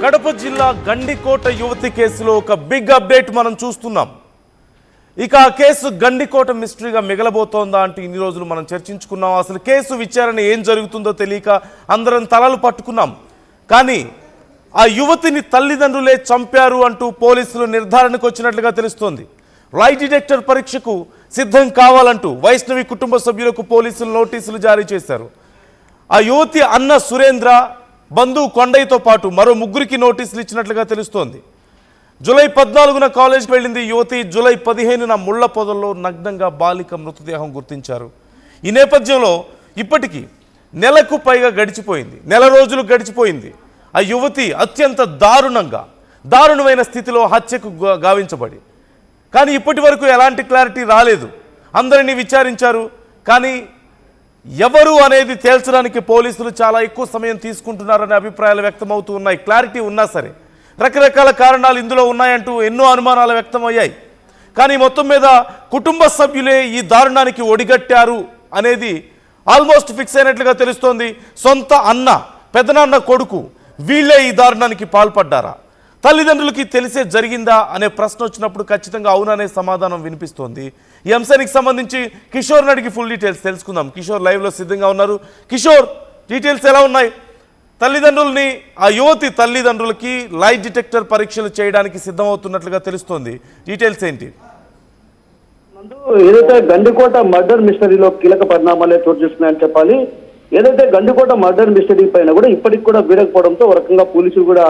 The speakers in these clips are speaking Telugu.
కడప జిల్లా గండికోట యువతి కేసులో ఒక బిగ్ అప్డేట్ మనం చూస్తున్నాం. ఇక ఆ కేసు గండికోట మిస్టరీగా మిగలబోతోందా అంటే ఇన్ని రోజులు మనం చర్చించుకున్నాం. అసలు కేసు విచారణ ఏం జరుగుతుందో తెలియక అందరం తలలు పట్టుకున్నాం. కానీ ఆ యువతిని తల్లిదండ్రులే చంపారు అంటూ పోలీసులు నిర్ధారణకు వచ్చినట్లుగా తెలుస్తోంది. లై డిటెక్టర్ పరీక్షకు సిద్ధం కావాలంటూ వైష్ణవి కుటుంబ సభ్యులకు పోలీసులు నోటీసులు జారీ చేశారు. ఆ యువతి అన్న సురేంద్ర, బంధువు కొండయ్యతో పాటు మరో ముగ్గురికి నోటీసులు ఇచ్చినట్లుగా తెలుస్తోంది. జూలై 14న కాలేజీకి వెళ్ళింది యువతి. జూలై 15న ముళ్ల పొదల్లో నగ్నంగా బాలిక మృతదేహం గుర్తించారు. ఈ నేపథ్యంలో ఇప్పటికీ నెలకు పైగా గడిచిపోయింది, నెల రోజులు గడిచిపోయింది. ఆ యువతి అత్యంత దారుణమైన స్థితిలో హత్యకు గావించబడి, కానీ ఇప్పటి వరకు ఎలాంటి క్లారిటీ రాలేదు. అందరినీ విచారించారు, కానీ ఎవరు అనేది తేల్చడానికి పోలీసులు చాలా ఎక్కువ సమయం తీసుకుంటున్నారనే అభిప్రాయాలు వ్యక్తమవుతూ ఉన్నాయి. క్లారిటీ ఉన్నా సరే రకరకాల కారణాలు ఇందులో ఉన్నాయంటూ ఎన్నో అనుమానాలు వ్యక్తమయ్యాయి. కానీ మొత్తం మీద కుటుంబ సభ్యులే ఈ దారుణానికి ఒడిగట్టారు అనేది ఆల్మోస్ట్ ఫిక్స్ అయినట్లుగా తెలుస్తోంది. సొంత అన్న, పెదనాన్న, కొడుకు వీళ్ళే ఈ దారుణానికి పాల్పడ్డారా? తల్లిదండ్రులకి తెలిసే జరిగిందా అనే ప్రశ్న వచ్చినప్పుడు ఖచ్చితంగా అవుననే సమాధానం వినిపిస్తోంది. ఈ అంశానికి సంబంధించి కిషోర్ అడిగి ఫుల్ డీటెయిల్స్ తెలుసుకుందాం. కిషోర్ లైవ్లో సిద్ధంగా ఉన్నారు. కిషోర్, డీటెయిల్స్ ఎలా ఉన్నాయి? తల్లిదండ్రుల్ని, ఆ యువతి తల్లిదండ్రులకి లై డిటెక్టర్ పరీక్షలు చేయడానికి సిద్ధమవుతున్నట్లుగా తెలుస్తోంది. డీటెయిల్స్ ఏంటి? ఏదైతే గండికోట మర్డర్ మిస్టరీలో కీలక పరిణామాలే చోటు చేసుకున్నాయని చెప్పాలి. ఏదైతే గండికోట మర్డర్ మిస్టరీ పైన కూడా ఇప్పటికి కూడా వీడకపోవడంతో ఒక రకంగా పోలీసులు కూడా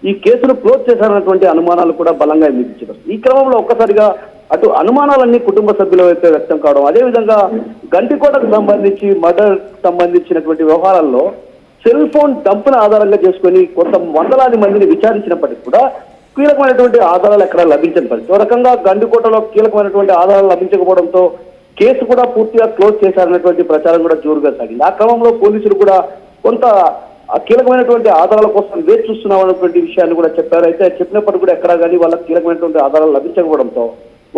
ఈ కేసును క్లోజ్ చేశారన్నటువంటి అనుమానాలు కూడా బలంగా వినిపించారు. ఈ క్రమంలో ఒక్కసారిగా అటు అనుమానాలన్నీ కుటుంబ సభ్యుల వైపు వ్యక్తం కావడం, అదేవిధంగా గండికోటకు సంబంధించి మర్డర్ సంబంధించినటువంటి వ్యవహారాల్లో సెల్ ఫోన్ డంప్ను ఆధారంగా చేసుకుని కొంత వందలాది మందిని విచారించినప్పటికీ కూడా కీలకమైనటువంటి ఆధారాలు ఎక్కడ లభించని పరిస్థితి. ఒక రకంగా గండికోటలో కీలకమైనటువంటి ఆధారాలు లభించకపోవడంతో కేసు కూడా పూర్తిగా క్లోజ్ చేశారన్నటువంటి ప్రచారం కూడా జోరుగా సాగింది. ఆ క్రమంలో పోలీసులు కూడా కొంత కీలకమైనటువంటి ఆధారాల కోసం వేచి చూస్తున్నాం అన్నటువంటి విషయాన్ని కూడా చెప్పారు. అయితే చెప్పినప్పటికీ కూడా ఎక్కడా కానీ వాళ్ళకి కీలకమైనటువంటి ఆధారాలు లభించకపోవడంతో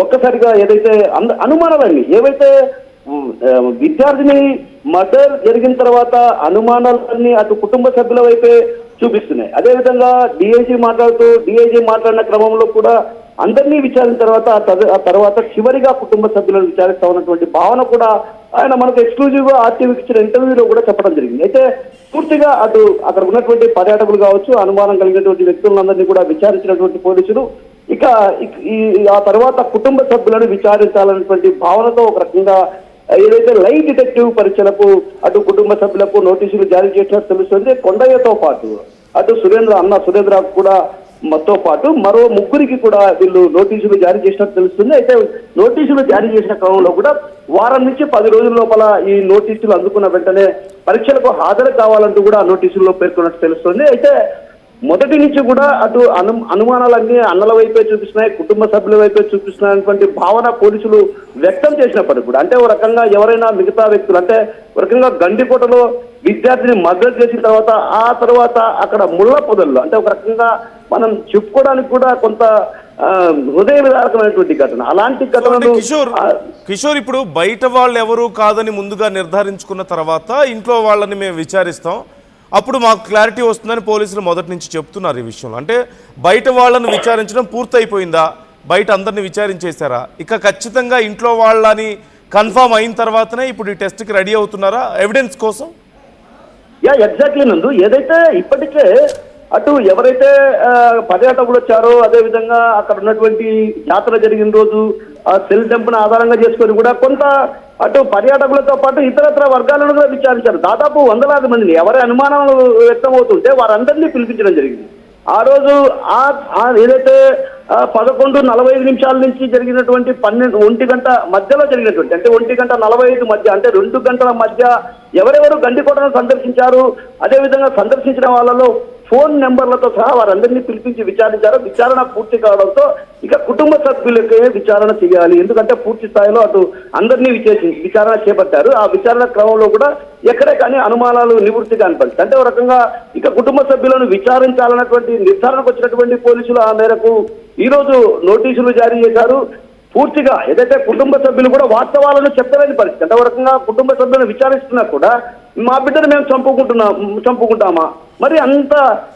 ఒక్కసారిగా ఏదైతే అనుమానాలన్నీ ఏవైతే విద్యార్థిని మర్డర్ జరిగిన తర్వాత అనుమానాలన్నీ అటు కుటుంబ సభ్యుల వైపే చూపిస్తున్నాయి. అదేవిధంగా డిఐజీ మాట్లాడిన క్రమంలో కూడా అందరినీ విచారించిన తర్వాత చివరిగా కుటుంబ సభ్యులను విచారిస్తా ఉన్నటువంటి భావన కూడా ఆయన మనకు ఎక్స్క్లూజివ్ గా ఆర్టీవీకి ఇచ్చిన ఇంటర్వ్యూలో కూడా చెప్పడం జరిగింది. అయితే పూర్తిగా అటు అక్కడ ఉన్నటువంటి పర్యాటకులు కావచ్చు, అనుమానం కలిగినటువంటి వ్యక్తులందరినీ కూడా విచారించినటువంటి పోలీసులు ఇక ఆ తర్వాత కుటుంబ సభ్యులను విచారించాలనేటువంటి భావనతో ఒక రకంగా ఏదైతే లై డిటెక్టివ్ పరీక్షలకు అటు కుటుంబ సభ్యులకు నోటీసులు జారీ చేసినట్టు తెలుస్తుంది. కొండయ్యతో పాటు అటు సురేంద్ర కూడా తో పాటు మరో ముగ్గురికి కూడా వీళ్ళు నోటీసులు జారీ చేసినట్టు తెలుస్తుంది. అయితే నోటీసులు జారీ చేసిన క్రమంలో కూడా వారం నుంచి 10 రోజుల లోపల ఈ నోటీసులు అందుకున్న వెంటనే పరీక్షలకు హాజరు కావాలంటూ కూడా నోటీసుల్లో పేర్కొన్నట్టు తెలుస్తుంది. అయితే మొదటి నుంచి కూడా అటు అనుమానాలన్నీ అన్నల వైపే చూపిస్తున్నాయి, కుటుంబ సభ్యుల వైపే చూపిస్తున్నాయటువంటి భావన పోలీసులు వ్యక్తం చేసినప్పటికీ కూడా అంటే ఒక రకంగా ఎవరైనా మిగతా వ్యక్తులు అంటే ఒక రకంగా గండికోటలో విద్యార్థిని మర్డర్ చేసిన తర్వాత అక్కడ ముళ్ల పొదల్లో అంటే ఒక రకంగా మనం చెప్పుకోవడానికి కూడా కొంత హృదయ విదారకమైనటువంటి ఘటన. అలాంటి ఘటనలు కిషోర్ ఇప్పుడు బయట వాళ్ళు ఎవరు కాదని ముందుగా నిర్ధారించుకున్న తర్వాత ఇంట్లో వాళ్ళని మేము విచారిస్తాం, అప్పుడు మాకు క్లారిటీ వస్తుందని పోలీసులు మొదటి నుంచి చెప్తున్నారు. ఈ విషయంలో అంటే బయట వాళ్ళని విచారించడం పూర్తయిపోయిందా? బయట అందరిని విచారించేశారా? ఇక ఖచ్చితంగా ఇంట్లో వాళ్ళని కన్ఫర్మ్ అయిన తర్వాతనే ఇప్పుడు ఈ టెస్ట్కి రెడీ అవుతున్నారా ఎవిడెన్స్ కోసం? ఎగ్జాక్ట్లీ నందు. ఏదైతే ఇప్పటికే అటు ఎవరైతే పర్యాటకులు వచ్చారో అదేవిధంగా అక్కడ ఉన్నటువంటి జాతర జరిగిన రోజు సెల్ డంప్ను ఆధారంగా చేసుకొని కూడా కొంత అటు పర్యాటకులతో పాటు ఇతరత్ర వర్గాలను కూడా విచారించారు. దాదాపు వందలాది మందిని ఎవరి అనుమానాలు వ్యక్తమవుతుంటే వారందరినీ పిలిపించడం జరిగింది. ఆ రోజు ఏదైతే 11:45 నుంచి జరిగినటువంటి 1 గంట మధ్యలో జరిగినటువంటి అంటే 1:45 మధ్య అంటే 2 గంటల మధ్య ఎవరెవరు గండికోటను సందర్శించారు, అదేవిధంగా సందర్శించిన వాళ్ళలో ఫోన్ నెంబర్లతో సహా వారందరినీ పిలిపించి విచారించారు. విచారణ పూర్తి కావడంతో ఇక కుటుంబ సభ్యులకే విచారణ చేయాలి, ఎందుకంటే పూర్తి స్థాయిలో అటు అందరినీ విచారణ చేపట్టారు. ఆ విచారణ క్రమంలో కూడా ఎక్కడే కానీ అనుమానాలు నివృత్తి కానిపడుతుంది. అంటే ఒక రకంగా ఇక కుటుంబ సభ్యులను విచారించాలన్నటువంటి నిర్ధారణకు వచ్చినటువంటి పోలీసులు ఆ మేరకు ఈ రోజు నోటీసులు జారీ చేశారు. పూర్తిగా ఏదైతే కుటుంబ సభ్యులు కూడా వాస్తవాలను చెప్పలేని పరిస్థితి. అంటే ఒక రకంగా కుటుంబ సభ్యులను విచారిస్తున్నా కూడా మా బిడ్డను మేము చంపుకుంటామా, మరి అంత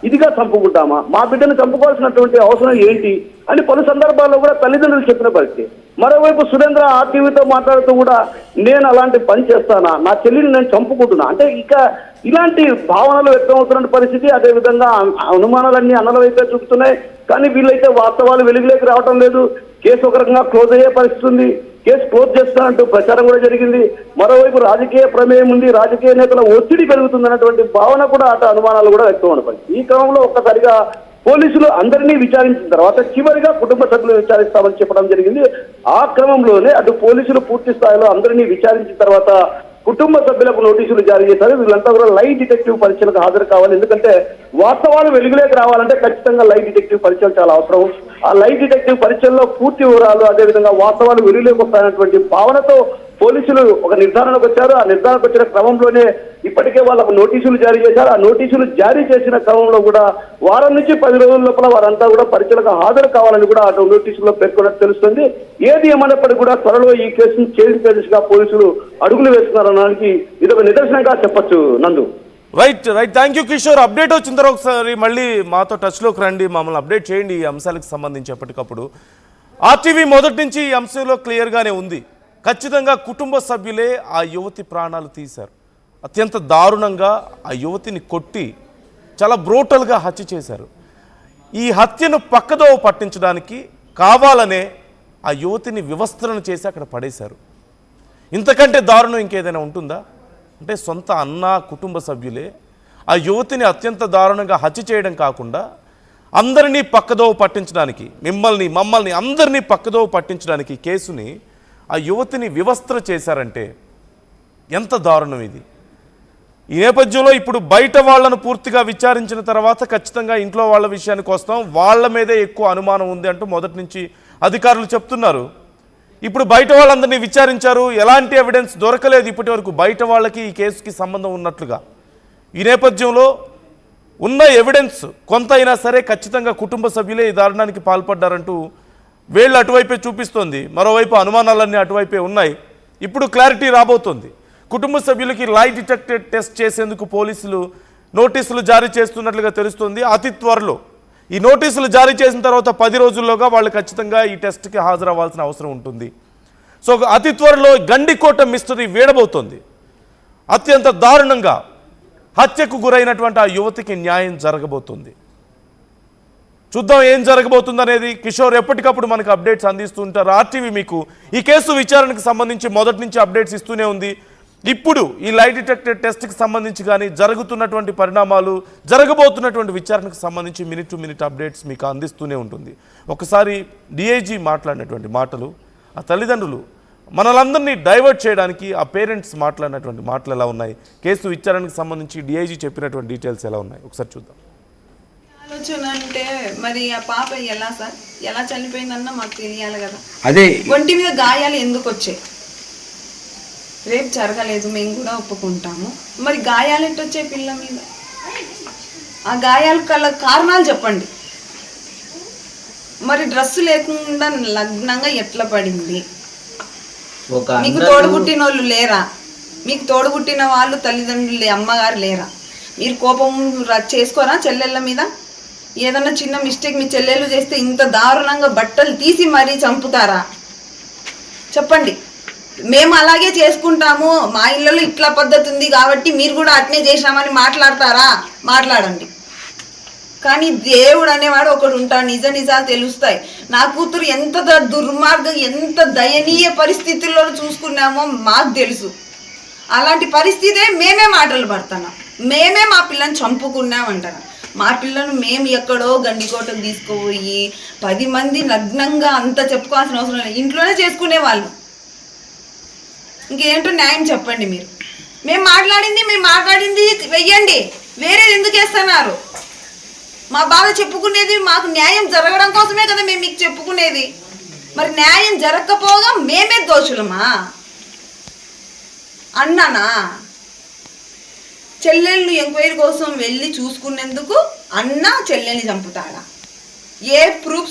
ఇదిగా చంపుకుంటామా? మా బిడ్డను చంపుకోవాల్సినటువంటి అవసరం ఏంటి అని పలు సందర్భాల్లో కూడా తల్లిదండ్రులు చెప్పిన పరిస్థితి. మరోవైపు సురేంద్ర ఆర్టీవీతో మాట్లాడుతూ కూడా నేను అలాంటి పని చేస్తానా, నా చెల్లిని నేను చంపుకుంటున్నా అంటే ఇక ఇలాంటి భావనలు వ్యక్తమవుతున్న పరిస్థితి. అదేవిధంగా అనుమానాలన్నీ అన్నల వైపే చూపుతున్నాయి. కానీ వీళ్ళైతే వాస్తవాలు వెలుగులోకి రావటం లేదు. కేసు ఒక రకంగా క్లోజ్ అయ్యే పరిస్థితి ఉంది. కేసు క్లోజ్ చేస్తున్నట్టు ప్రచారం కూడా జరిగింది. మరోవైపు రాజకీయ ప్రమేయం ఉంది, రాజకీయ నేతల ఒత్తిడి పెరుగుతుందన్నటువంటి భావన కూడా అటు అనుమానాలు కూడా వ్యక్తం అవుతాయి. ఈ క్రమంలో ఒక్కసారిగా పోలీసులు అందరినీ విచారించిన తర్వాత చివరిగా కుటుంబ సభ్యులు విచారిస్తామని చెప్పడం జరిగింది. ఆ క్రమంలోనే అటు పోలీసులు పూర్తి స్థాయిలో అందరినీ విచారించిన తర్వాత కుటుంబ సభ్యులకు నోటీసులు జారీ చేశారు. వీళ్ళంతా కూడా లై డిటెక్టివ్ పరీక్షలకు హాజరు కావాలి. ఎందుకంటే వాస్తవాలు వెలుగులోకి రావాలంటే ఖచ్చితంగా లై డిటెక్టివ్ పరీక్షలు చాలా అవసరం. ఆ లై డిటెక్టివ్ పరీక్షల్లో పూర్తి వివరాలు అదేవిధంగా వాస్తవాలు వెలుగులోకి వస్తాయన్నటువంటి భావనతో పోలీసులు ఒక నిర్ధారణకు వచ్చారు. ఆ నిర్ధారణకు వచ్చిన క్రమంలోనే ఇప్పటికే వాళ్ళకు నోటీసులు జారీ చేశారు. ఆ నోటీసులు జారీ చేసిన క్రమంలో కూడా వారం నుంచి 10 రోజుల లోపల వారంతా కూడా పరీక్షలకు హాజరు కావాలని కూడా అటు నోటీసులో పేర్కొన్నట్టు తెలుస్తుంది. ఏది ఏమైనప్పటికీ కూడా త్వరలో ఈ కేసును చేంజ్ గా పోలీసులు అడుగులు వేస్తున్నారనడానికి ఇది ఒక నిదర్శనంగా చెప్పొచ్చు. నందు right thank you Kishore. Update వచ్చిన తర్వాత ఒకసారి మళ్ళీ మాతో టచ్లోకి రండి, మమ్మల్ని అప్డేట్ చేయండి ఈ అంశాలకు సంబంధించి ఎప్పటికప్పుడు. ఆర్టీవీ మొదటి నుంచి ఈ అంశంలో క్లియర్గానే ఉంది. ఖచ్చితంగా కుటుంబ సభ్యులే ఆ యువతి ప్రాణాలు తీశారు. అత్యంత దారుణంగా ఆ యువతిని కొట్టి చాలా బ్రూటల్గా హత్య చేశారు. ఈ హత్యను పక్కదోవ పట్టించడానికి కావాలనే ఆ యువతిని వివస్త్రణ చేసి అక్కడ పడేశారు. ఇంతకంటే దారుణం ఇంకేదైనా ఉంటుందా? అంటే సొంత అన్న కుటుంబ సభ్యులే ఆ యువతిని అత్యంత దారుణంగా హత్య చేయడం కాకుండా అందరినీ పక్కదోవ పట్టించడానికి, మమ్మల్ని అందరినీ పక్కదోవ పట్టించడానికి కేసుని ఆ యువతిని వివస్త్ర చేశారంటే ఎంత దారుణం ఇది. ఈ నేపథ్యంలో ఇప్పుడు బయట వాళ్ళను పూర్తిగా విచారించిన తర్వాత ఖచ్చితంగా ఇంట్లో వాళ్ళ విషయానికి వస్తాం, వాళ్ళ మీదే ఎక్కువ అనుమానం ఉంది అంటూ మొదటి నుంచి అధికారులు చెప్తున్నారు. ఇప్పుడు బయట వాళ్ళందరినీ విచారించారు, ఎలాంటి ఎవిడెన్స్ దొరకలేదు ఇప్పటి వరకు బయట వాళ్ళకి ఈ కేసుకి సంబంధం ఉన్నట్లుగా. ఈ నేపథ్యంలో ఉన్న ఎవిడెన్స్ కొంత అయినా సరే ఖచ్చితంగా కుటుంబ సభ్యులే ఈ దారుణానికి పాల్పడ్డారంటూ వేళ్ళు అటువైపే చూపిస్తోంది. మరోవైపు అనుమానాలన్నీ అటువైపే ఉన్నాయి. ఇప్పుడు క్లారిటీ రాబోతోంది. కుటుంబ సభ్యులకి లై డిటెక్టెడ్ టెస్ట్ చేసేందుకు పోలీసులు నోటీసులు జారీ చేస్తున్నట్లుగా తెలుస్తోంది. అతి త్వరలో ఈ నోటీసులు జారీ చేసిన తర్వాత 10 రోజుల్లోగా వాళ్ళు ఖచ్చితంగా ఈ టెస్ట్కి హాజరవ్వాల్సిన అవసరం ఉంటుంది. సో అతి త్వరలో గండికోట మిస్టరీ వీడబోతోంది. అత్యంత దారుణంగా హత్యకు గురైనటువంటి ఆ యువతికి న్యాయం జరగబోతుంది. చూద్దాం ఏం జరగబోతుంది అనేది. కిషోర్ ఎప్పటికప్పుడు మనకు అప్డేట్స్ అందిస్తూ ఉంటారు. ఆర్టీవీ మీకు ఈ కేసు విచారణకు సంబంధించి మొదటి నుంచి అప్డేట్స్ ఇస్తూనే ఉంది. ఇప్పుడు ఈ లై డిటెక్టెడ్ టెస్ట్కి సంబంధించి కానీ జరుగుతున్నటువంటి పరిణామాలు, జరగబోతున్నటువంటి విచారణకు సంబంధించి మినిట్ టు మినిట్ అప్డేట్స్ మీకు అందిస్తూనే ఉంటుంది. ఒకసారి డిఐజీ మాట్లాడినటువంటి మాటలు, ఆ తల్లిదండ్రులు మనలందరినీ డైవర్ట్ చేయడానికి ఆ పేరెంట్స్ మాట్లాడినటువంటి మాటలు ఎలా ఉన్నాయి, కేసు విచారణకు సంబంధించి డిఐజీ చెప్పినటువంటి డీటెయిల్స్ ఎలా ఉన్నాయి ఒకసారి చూద్దాం. ఆలోచన అంటే మరి ఆ పాప ఎలా చనిపోయిందన్నా మాకు తెలియాలి కదా. అదే ఒంటి మీద గాయాలు ఎందుకు వచ్చాయి? రేపు జరగలేదు, మేము కూడా ఒప్పుకుంటాము. మరి గాయాలు ఎట్టొచ్చాయి పిల్ల మీద? ఆ గాయాలు కారణాలు చెప్పండి. మరి డ్రెస్సు లేకుండా లగ్నంగా ఎట్లా పడింది? మీకు తోడుగుట్టిన వాళ్ళు లేరా? మీకు తోడుగుట్టిన వాళ్ళు తల్లిదండ్రులు అమ్మగారు లేరా? మీరు కోపం చేసుకోరా చెల్లెళ్ళ మీద? ఏదన్నా చిన్న మిస్టేక్ మీ చెల్లెలు చేస్తే ఇంత దారుణంగా బట్టలు తీసి మరీ చంపుతారా? చెప్పండి. మేము అలాగే చేసుకుంటాము, మా ఇళ్ళలో ఇట్లా పద్ధతి ఉంది కాబట్టి మీరు కూడా అట్నే చేసినామని మాట్లాడతారా? మాట్లాడండి. కానీ దేవుడు అనేవాడు ఒకడు ఉంటాడు, నిజాలు తెలుస్తాయి. నా కూతురు ఎంత దుర్మార్గం, ఎంత దయనీయ పరిస్థితుల్లో చూసుకున్నామో మాకు తెలుసు. అలాంటి పరిస్థితే మేమే మాటలు పడుతున్నాం, మేమే మా పిల్లని చంపుకున్నామంటారు. మా పిల్లను మేము ఎక్కడో గండికోటకు తీసుకుపోయి 10 మంది నగ్నంగా అంత చెప్పుకోవాల్సిన అవసరం లేదు, ఇంట్లోనే చేసుకునే వాళ్ళు. ఇంకేంటో న్యాయం చెప్పండి మీరు. మేము మాట్లాడింది వెయ్యండి, వేరేది ఎందుకు వేస్తున్నారు? మా బాధ చెప్పుకునేది మాకు న్యాయం జరగడం కోసమే కదా మేము మీకు చెప్పుకునేది. మరి న్యాయం జరగకపోగా మేమే దోషులమా? అన్నానా? చెల్లెళ్ళు ఎంక్వైరీ కోసం వెళ్ళి చూసుకునేందుకు అన్న చెల్లెల్ని చంపుతాడా? ఏ ప్రూఫ్స్